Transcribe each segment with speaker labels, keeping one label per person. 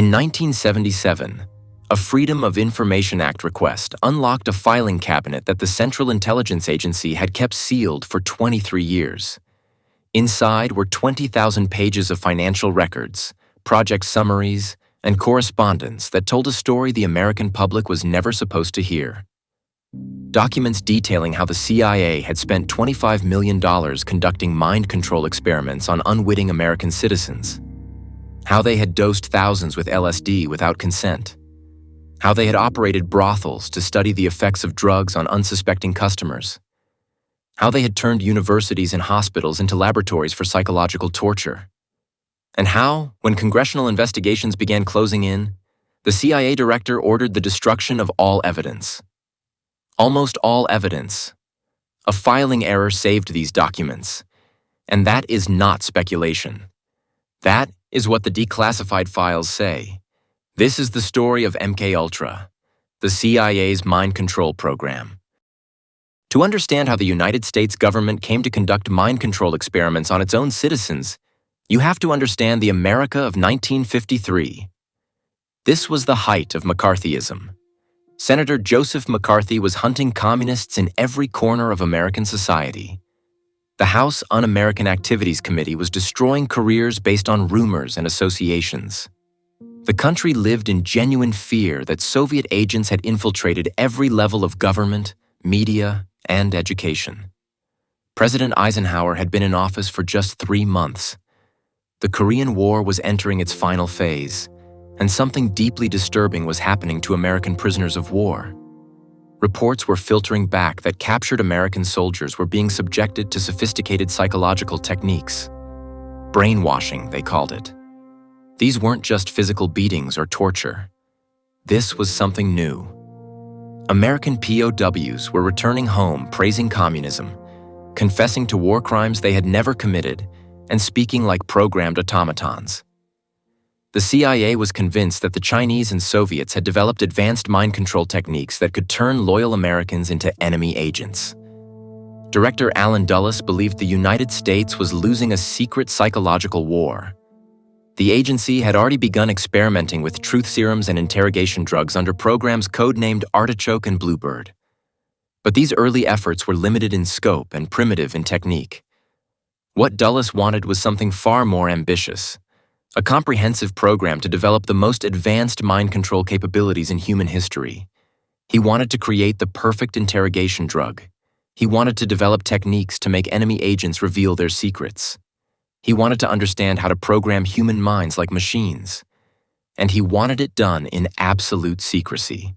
Speaker 1: In 1977, a Freedom of Information Act request unlocked a filing cabinet that the Central Intelligence Agency had kept sealed for 23 years. Inside were 20,000 pages of financial records, project summaries, and correspondence that told a story the American public was never supposed to hear. Documents detailing how the CIA had spent $25 million conducting mind control experiments on unwitting American citizens. How they had dosed thousands with LSD without consent. How they had operated brothels to study the effects of drugs on unsuspecting customers. How they had turned universities and hospitals into laboratories for psychological torture. And how, when congressional investigations began closing in, the CIA director ordered the destruction of all evidence. Almost all evidence. A filing error saved these documents. And that is not speculation. That is what the declassified files say. This is the story of MKUltra, the CIA's mind control program. To understand how the United States government came to conduct mind control experiments on its own citizens, you have to understand the America of 1953. This was the height of McCarthyism. Senator Joseph McCarthy was hunting communists in every corner of American society. The House Un-American Activities Committee was destroying careers based on rumors and associations. The country lived in genuine fear that Soviet agents had infiltrated every level of government, media, and education. President Eisenhower had been in office for just 3 months. The Korean War was entering its final phase, and something deeply disturbing was happening to American prisoners of war. Reports were filtering back that captured American soldiers were being subjected to sophisticated psychological techniques. Brainwashing, they called it. These weren't just physical beatings or torture. This was something new. American POWs were returning home praising communism, confessing to war crimes they had never committed, and speaking like programmed automatons. The CIA was convinced that the Chinese and Soviets had developed advanced mind control techniques that could turn loyal Americans into enemy agents. Director Allen Dulles believed the United States was losing a secret psychological war. The agency had already begun experimenting with truth serums and interrogation drugs under programs codenamed Artichoke and Bluebird. But these early efforts were limited in scope and primitive in technique. What Dulles wanted was something far more ambitious. A comprehensive program to develop the most advanced mind control capabilities in human history. He wanted to create the perfect interrogation drug. He wanted to develop techniques to make enemy agents reveal their secrets. He wanted to understand how to program human minds like machines. And he wanted it done in absolute secrecy.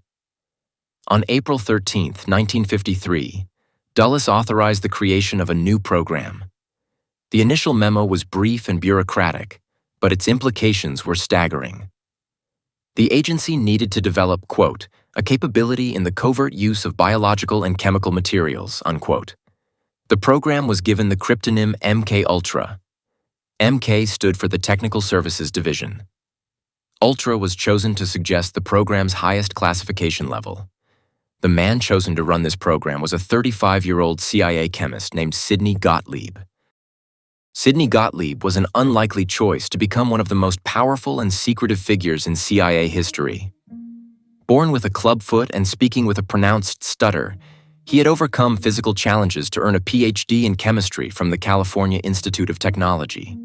Speaker 1: On April 13, 1953, Dulles authorized the creation of a new program. The initial memo was brief and bureaucratic, but its implications were staggering. The agency needed to develop, quote, a capability in the covert use of biological and chemical materials, unquote. The program was given the cryptonym MKUltra. MK stood for the Technical Services Division. Ultra was chosen to suggest the program's highest classification level. The man chosen to run this program was a 35-year-old CIA chemist named Sidney Gottlieb. Sidney Gottlieb was an unlikely choice to become one of the most powerful and secretive figures in CIA history. Born with a club foot and speaking with a pronounced stutter, he had overcome physical challenges to earn a PhD in chemistry from the California Institute of Technology.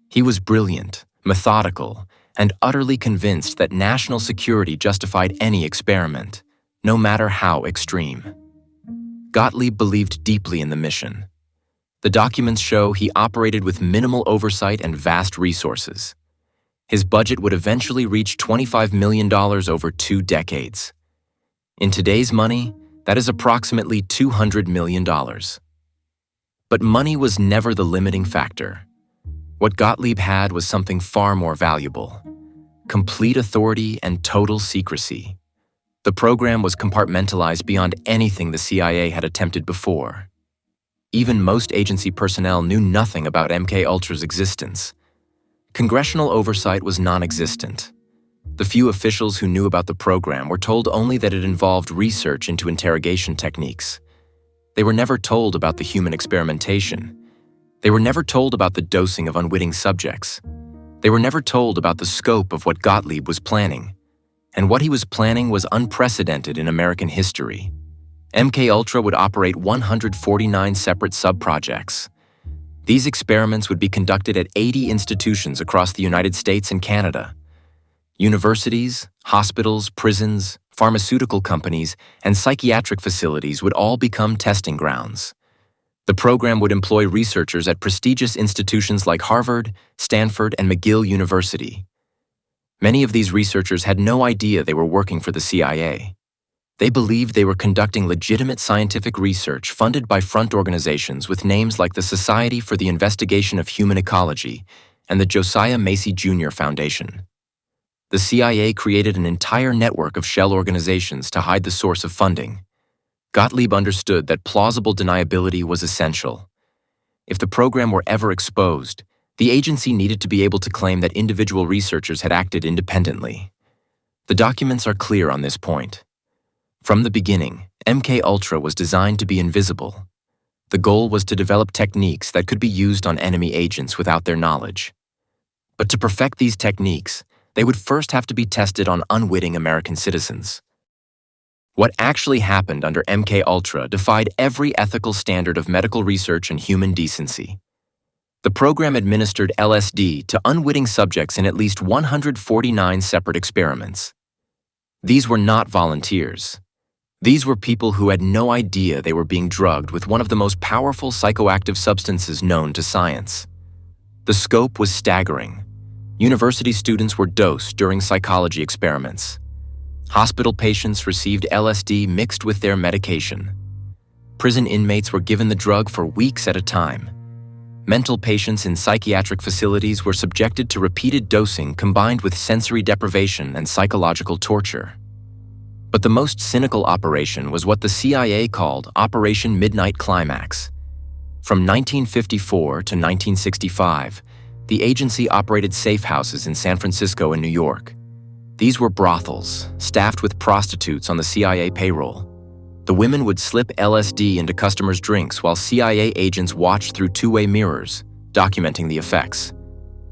Speaker 1: He was brilliant, methodical, and utterly convinced that national security justified any experiment, no matter how extreme. Gottlieb believed deeply in the mission. The documents show he operated with minimal oversight and vast resources. His budget would eventually reach $25 million over 2 decades. In today's money, that is approximately $200 million. But money was never the limiting factor. What Gottlieb had was something far more valuable: complete authority and total secrecy. The program was compartmentalized beyond anything the CIA had attempted before. Even most agency personnel knew nothing about MKUltra's existence. Congressional oversight was non-existent. The few officials who knew about the program were told only that it involved research into interrogation techniques. They were never told about the human experimentation. They were never told about the dosing of unwitting subjects. They were never told about the scope of what Gottlieb was planning, and what he was planning was unprecedented in American history. MKUltra would operate 149 separate sub-projects. These experiments would be conducted at 80 institutions across the United States and Canada. Universities, hospitals, prisons, pharmaceutical companies, and psychiatric facilities would all become testing grounds. The program would employ researchers at prestigious institutions like Harvard, Stanford, and McGill University. Many of these researchers had no idea they were working for the CIA. They believed they were conducting legitimate scientific research funded by front organizations with names like the Society for the Investigation of Human Ecology and the Josiah Macy Jr. Foundation. The CIA created an entire network of shell organizations to hide the source of funding. Gottlieb understood that plausible deniability was essential. If the program were ever exposed, the agency needed to be able to claim that individual researchers had acted independently. The documents are clear on this point. From the beginning, MKUltra was designed to be invisible. The goal was to develop techniques that could be used on enemy agents without their knowledge. But to perfect these techniques, they would first have to be tested on unwitting American citizens. What actually happened under MKUltra defied every ethical standard of medical research and human decency. The program administered LSD to unwitting subjects in at least 149 separate experiments. These were not volunteers. These were people who had no idea they were being drugged with one of the most powerful psychoactive substances known to science. The scope was staggering. University students were dosed during psychology experiments. Hospital patients received LSD mixed with their medication. Prison inmates were given the drug for weeks at a time. Mental patients in psychiatric facilities were subjected to repeated dosing combined with sensory deprivation and psychological torture. But the most cynical operation was what the CIA called Operation Midnight Climax. From 1954 to 1965, the agency operated safe houses in San Francisco and New York. These were brothels, staffed with prostitutes on the CIA payroll. The women would slip LSD into customers' drinks while CIA agents watched through two-way mirrors, documenting the effects.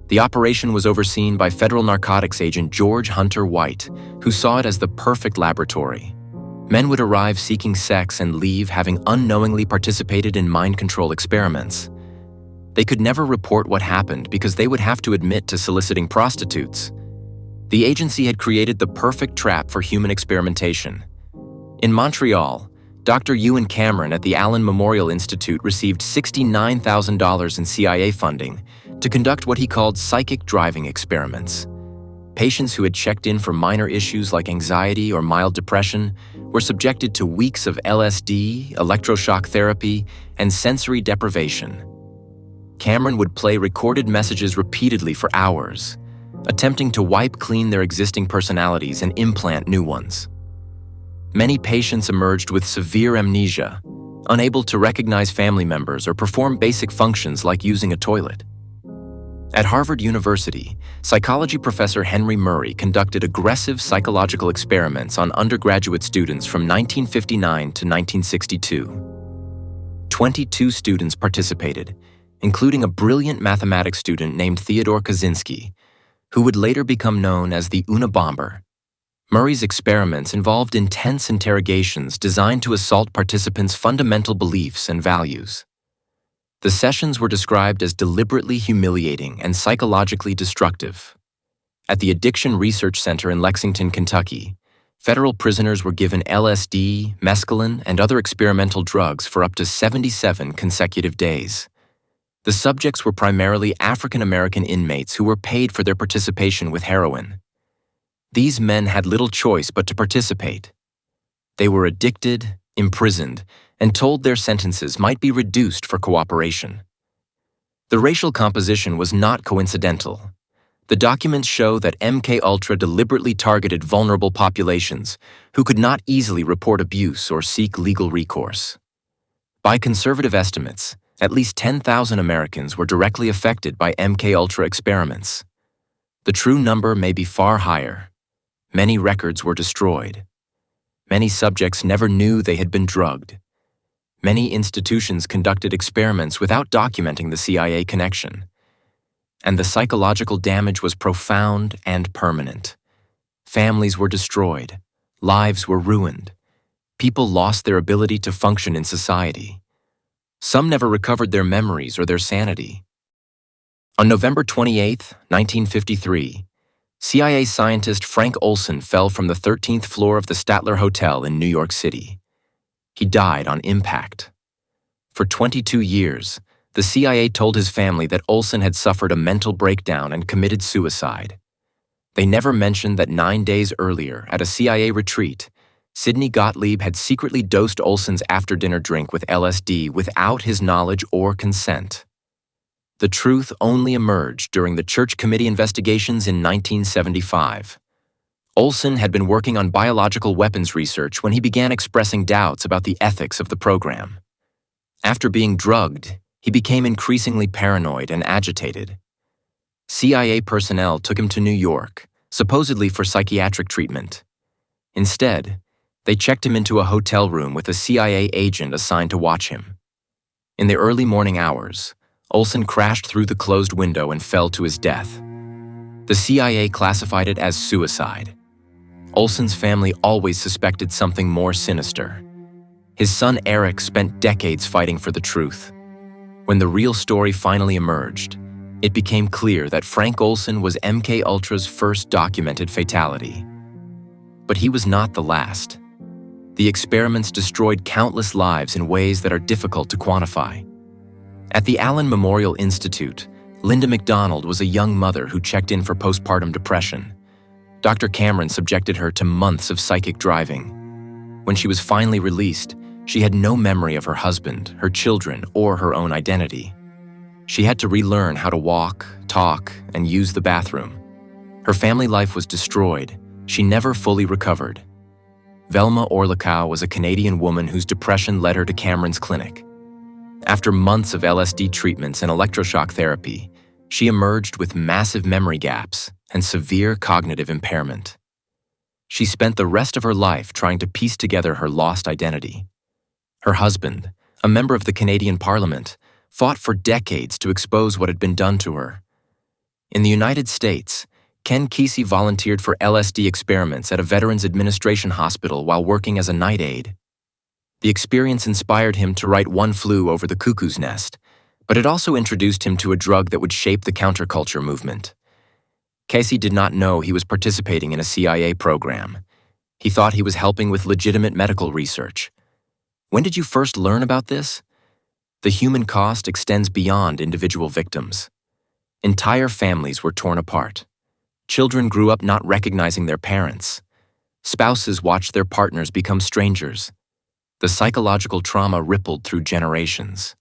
Speaker 1: The operation was overseen by federal narcotics agent George Hunter White, who saw it as the perfect laboratory. Men would arrive seeking sex and leave having unknowingly participated in mind control experiments. They could never report what happened because they would have to admit to soliciting prostitutes. The agency had created the perfect trap for human experimentation. In Montreal, Dr. Ewan Cameron at the Allen Memorial Institute received $69,000 in CIA funding to conduct what he called psychic driving experiments. Patients who had checked in for minor issues like anxiety or mild depression were subjected to weeks of LSD, electroshock therapy, and sensory deprivation. Cameron would play recorded messages repeatedly for hours, attempting to wipe clean their existing personalities and implant new ones. Many patients emerged with severe amnesia, unable to recognize family members or perform basic functions like using a toilet. At Harvard University, psychology professor Henry Murray conducted aggressive psychological experiments on undergraduate students from 1959 to 1962. 22 students participated, including a brilliant mathematics student named Theodore Kaczynski, who would later become known as the Unabomber. Murray's experiments involved intense interrogations designed to assault participants' fundamental beliefs and values. The sessions were described as deliberately humiliating and psychologically destructive. At the Addiction Research Center in Lexington, Kentucky, federal prisoners were given LSD, mescaline, and other experimental drugs for up to 77 consecutive days. The subjects were primarily African American inmates who were paid for their participation with heroin. These men had little choice but to participate. They were addicted, imprisoned, and told their sentences might be reduced for cooperation. The racial composition was not coincidental. The documents show that MKUltra deliberately targeted vulnerable populations who could not easily report abuse or seek legal recourse. By conservative estimates, at least 10,000 Americans were directly affected by MKUltra experiments. The true number may be far higher. Many records were destroyed. Many subjects never knew they had been drugged. Many institutions conducted experiments without documenting the CIA connection. and the psychological damage was profound and permanent. Families were destroyed, lives were ruined, people lost their ability to function in society. Some never recovered their memories or their sanity. On November 28, 1953, CIA scientist Frank Olson fell from the 13th floor of the Statler Hotel in New York City. He died on impact. For 22 years, the CIA told his family that Olson had suffered a mental breakdown and committed suicide. They never mentioned that 9 days earlier, at a CIA retreat, Sidney Gottlieb had secretly dosed Olson's after-dinner drink with LSD without his knowledge or consent. The truth only emerged during the Church Committee investigations in 1975. Olson had been working on biological weapons research when he began expressing doubts about the ethics of the program. After being drugged, he became increasingly paranoid and agitated. CIA personnel took him to New York, supposedly for psychiatric treatment. Instead, they checked him into a hotel room with a CIA agent assigned to watch him. In the early morning hours, Olson crashed through the closed window and fell to his death. The CIA classified it as suicide. Olson's family always suspected something more sinister. His son Eric spent decades fighting for the truth. When the real story finally emerged, it became clear that Frank Olson was MKUltra's first documented fatality. But he was not the last. The experiments destroyed countless lives in ways that are difficult to quantify. At the Allen Memorial Institute, Linda MacDonald was a young mother who checked in for postpartum depression. Dr. Cameron subjected her to months of psychic driving. When she was finally released, she had no memory of her husband, her children, or her own identity. She had to relearn how to walk, talk, and use the bathroom. Her family life was destroyed. She never fully recovered. Velma Orlikow was a Canadian woman whose depression led her to Cameron's clinic. After months of LSD treatments and electroshock therapy, she emerged with massive memory gaps and severe cognitive impairment. She spent the rest of her life trying to piece together her lost identity. Her husband, a member of the Canadian Parliament, fought for decades to expose what had been done to her. In the United States, Ken Kesey volunteered for LSD experiments at a Veterans Administration hospital while working as a night aide. The experience inspired him to write One Flew Over the Cuckoo's Nest, but it also introduced him to a drug that would shape the counterculture movement. Kesey did not know he was participating in a CIA program. He thought he was helping with legitimate medical research. When did you first learn about this? The human cost extends beyond individual victims. Entire families were torn apart. Children grew up not recognizing their parents. Spouses watched their partners become strangers. The psychological trauma rippled through generations.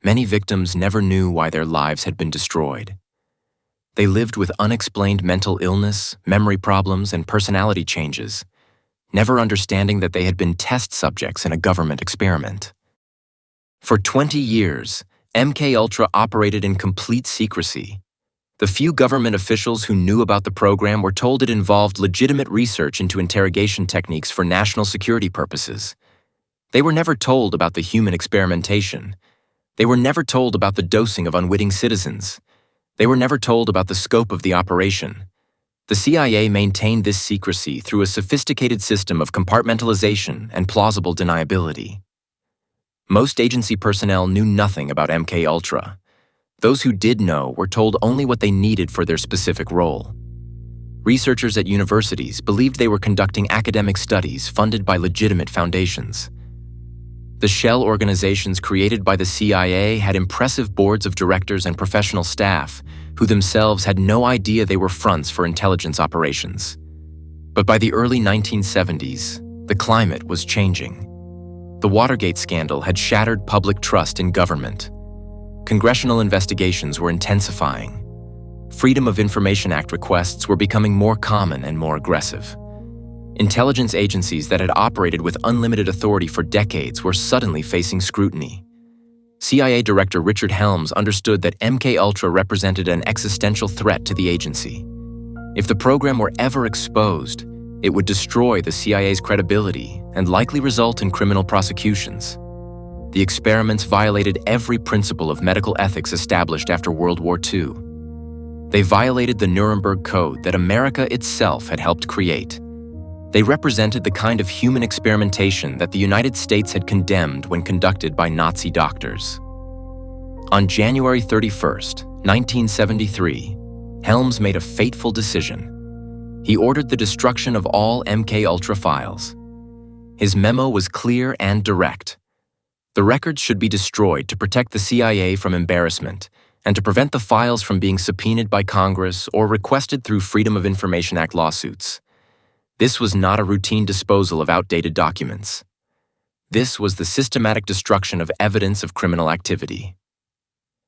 Speaker 1: Many victims never knew why their lives had been destroyed. They lived with unexplained mental illness, memory problems, and personality changes, never understanding that they had been test subjects in a government experiment. For 20 years, MKUltra operated in complete secrecy. The few government officials who knew about the program were told it involved legitimate research into interrogation techniques for national security purposes. They were never told about the human experimentation. They were never told about the dosing of unwitting citizens. They were never told about the scope of the operation. The CIA maintained this secrecy through a sophisticated system of compartmentalization and plausible deniability. Most agency personnel knew nothing about MKUltra. Those who did know were told only what they needed for their specific role. Researchers at universities believed they were conducting academic studies funded by legitimate foundations. The shell organizations created by the CIA had impressive boards of directors and professional staff who themselves had no idea they were fronts for intelligence operations. But by the early 1970s, the climate was changing. The Watergate scandal had shattered public trust in government. Congressional investigations were intensifying. Freedom of Information Act requests were becoming more common and more aggressive. Intelligence agencies that had operated with unlimited authority for decades were suddenly facing scrutiny. CIA Director Richard Helms understood that MKUltra represented an existential threat to the agency. If the program were ever exposed, it would destroy the CIA's credibility and likely result in criminal prosecutions. The experiments violated every principle of medical ethics established after World War II. They violated the Nuremberg Code that America itself had helped create. They represented the kind of human experimentation that the United States had condemned when conducted by Nazi doctors. On January 31st, 1973, Helms made a fateful decision. He ordered the destruction of all MKUltra files. His memo was clear and direct. The records should be destroyed to protect the CIA from embarrassment and to prevent the files from being subpoenaed by Congress or requested through Freedom of Information Act lawsuits. This was not a routine disposal of outdated documents. This was the systematic destruction of evidence of criminal activity.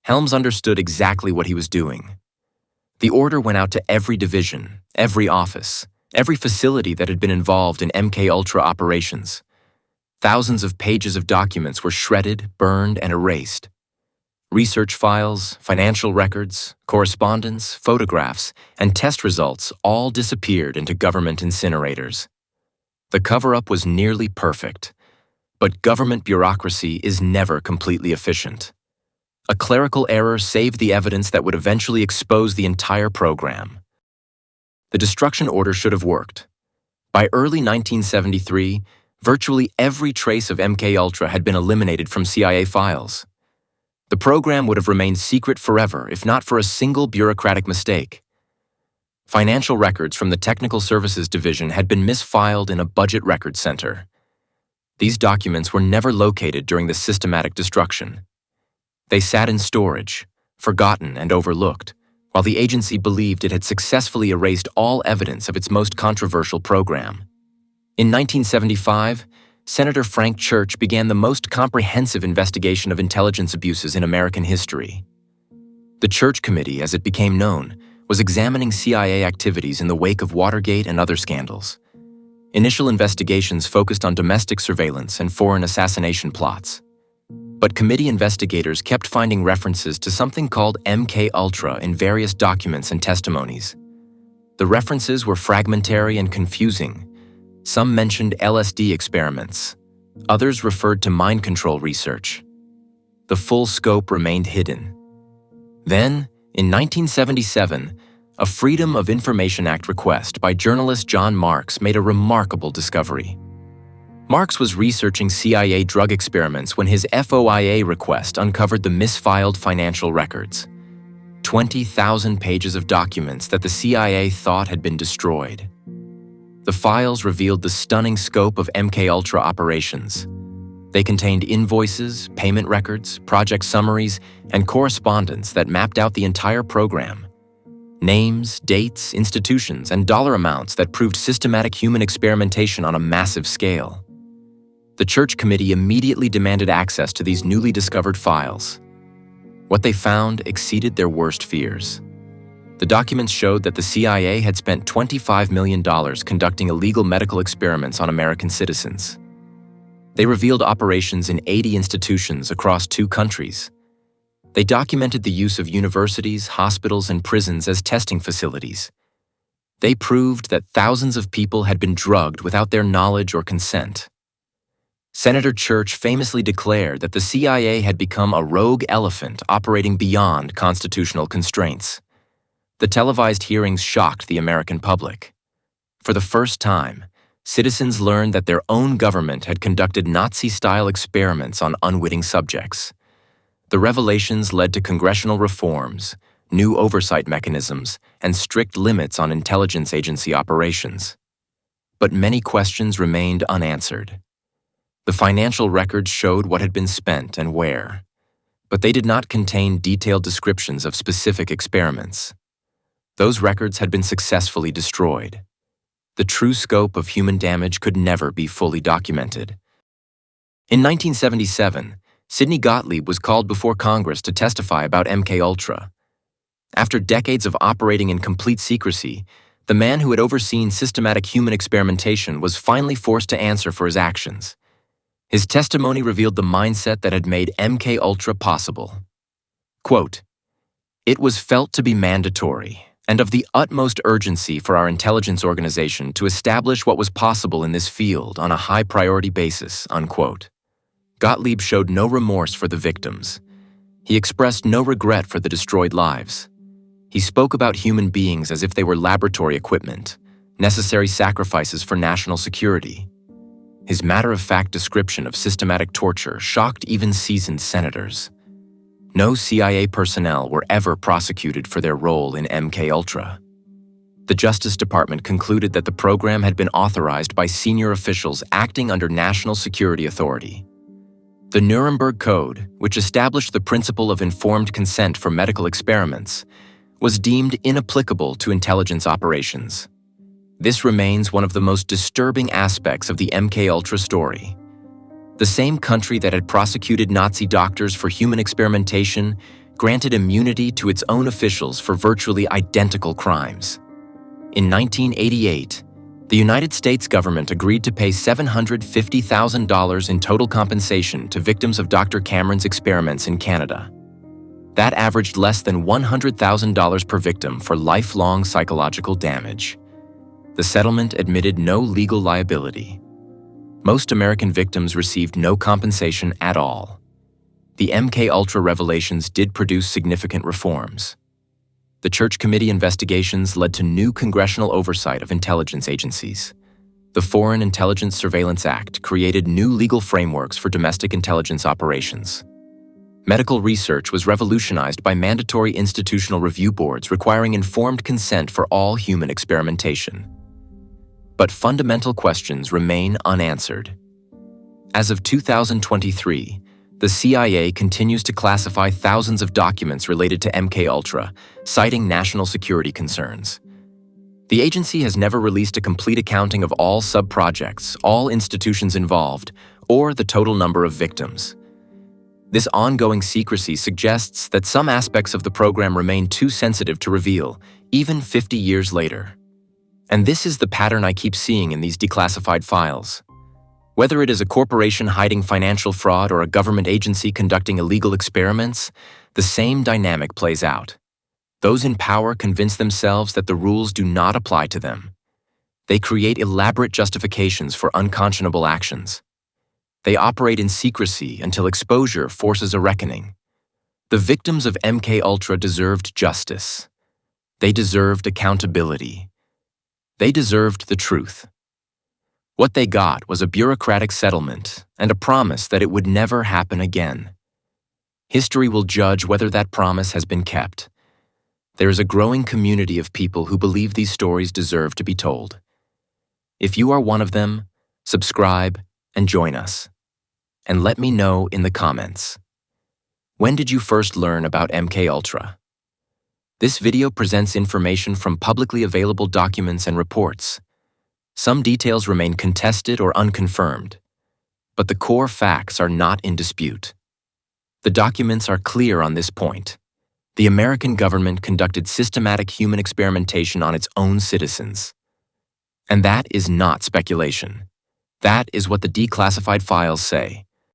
Speaker 1: Helms understood exactly what he was doing. The order went out to every division, every office, every facility that had been involved in MKUltra operations. Thousands of pages of documents were shredded, burned, and erased. Research files, financial records, correspondence, photographs, and test results all disappeared into government incinerators. The cover-up was nearly perfect, but government bureaucracy is never completely efficient. A clerical error saved the evidence that would eventually expose the entire program. The destruction order should have worked. By early 1973, virtually every trace of MKUltra had been eliminated from CIA files. The program would have remained secret forever if not for a single bureaucratic mistake. Financial records from the Technical Services Division had been misfiled in a budget record center. These documents were never located during the systematic destruction. They sat in storage, forgotten and overlooked, while the agency believed it had successfully erased all evidence of its most controversial program. In 1975, Senator Frank Church began the most comprehensive investigation of intelligence abuses in American history. The Church Committee, as it became known, was examining CIA activities in the wake of Watergate and other scandals. Initial investigations focused on domestic surveillance and foreign assassination plots. But committee investigators kept finding references to something called MKUltra in various documents and testimonies. The references were fragmentary and confusing. Some mentioned LSD experiments. Others referred to mind control research. The full scope remained hidden. Then, in 1977, a Freedom of Information Act request by journalist John Marks made a remarkable discovery. Marks was researching CIA drug experiments when his FOIA request uncovered the misfiled financial records. 20,000 pages of documents that the CIA thought had been destroyed. The files revealed the stunning scope of MKUltra operations. They contained invoices, payment records, project summaries, and correspondence that mapped out the entire program. Names, dates, institutions, and dollar amounts that proved systematic human experimentation on a massive scale. The Church Committee immediately demanded access to these newly discovered files. What they found exceeded their worst fears. The documents showed that the CIA had spent $25 million conducting illegal medical experiments on American citizens. They revealed operations in 80 institutions across 2 countries. They documented the use of universities, hospitals, and prisons as testing facilities. They proved that thousands of people had been drugged without their knowledge or consent. Senator Church famously declared that the CIA had become a rogue elephant operating beyond constitutional constraints. The televised hearings shocked the American public. For the first time, citizens learned that their own government had conducted Nazi-style experiments on unwitting subjects. The revelations led to congressional reforms, new oversight mechanisms, and strict limits on intelligence agency operations. But many questions remained unanswered. The financial records showed what had been spent and where, but they did not contain detailed descriptions of specific experiments. Those records had been successfully destroyed. The true scope of human damage could never be fully documented. In 1977, Sidney Gottlieb was called before Congress to testify about MKUltra. After decades of operating in complete secrecy, the man who had overseen systematic human experimentation was finally forced to answer for his actions. His testimony revealed the mindset that had made MKUltra possible. Quote, "It was felt to be mandatory and of the utmost urgency for our intelligence organization to establish what was possible in this field on a high-priority basis," unquote. Gottlieb showed no remorse for the victims. He expressed no regret for the destroyed lives. He spoke about human beings as if they were laboratory equipment, necessary sacrifices for national security. His matter-of-fact description of systematic torture shocked even seasoned senators. No CIA personnel were ever prosecuted for their role in MKUltra. The Justice Department concluded that the program had been authorized by senior officials acting under national security authority. The Nuremberg Code, which established the principle of informed consent for medical experiments, was deemed inapplicable to intelligence operations. This remains one of the most disturbing aspects of the MKUltra story. The same country that had prosecuted Nazi doctors for human experimentation granted immunity to its own officials for virtually identical crimes. In 1988, the United States government agreed to pay $750,000 in total compensation to victims of Dr. Cameron's experiments in Canada. That averaged less than $100,000 per victim for lifelong psychological damage. The settlement admitted no legal liability. Most American victims received no compensation at all. The MKUltra revelations did produce significant reforms. The Church Committee investigations led to new congressional oversight of intelligence agencies. The Foreign Intelligence Surveillance Act created new legal frameworks for domestic intelligence operations. Medical research was revolutionized by mandatory institutional review boards requiring informed consent for all human experimentation. But fundamental questions remain unanswered. As of 2023, the CIA continues to classify thousands of documents related to MKUltra, citing national security concerns. The agency has never released a complete accounting of all sub-projects, all institutions involved, or the total number of victims. This ongoing secrecy suggests that some aspects of the program remain too sensitive to reveal, even 50 years later. And this is the pattern I keep seeing in these declassified files. Whether it is a corporation hiding financial fraud or a government agency conducting illegal experiments, the same dynamic plays out. Those in power convince themselves that the rules do not apply to them. They create elaborate justifications for unconscionable actions. They operate in secrecy until exposure forces a reckoning. The victims of MKUltra deserved justice. They deserved accountability. They deserved the truth. What they got was a bureaucratic settlement and a promise that it would never happen again. History will judge whether that promise has been kept. There is a growing community of people who believe these stories deserve to be told. If you are one of them, subscribe and join us. And let me know in the comments. When did you first learn about MKUltra? This video presents information from publicly available documents and reports. Some details remain contested or unconfirmed, but the core facts are not in dispute. The documents are clear on this point. The American government conducted systematic human experimentation on its own citizens. And that is not speculation. That is what the declassified files say.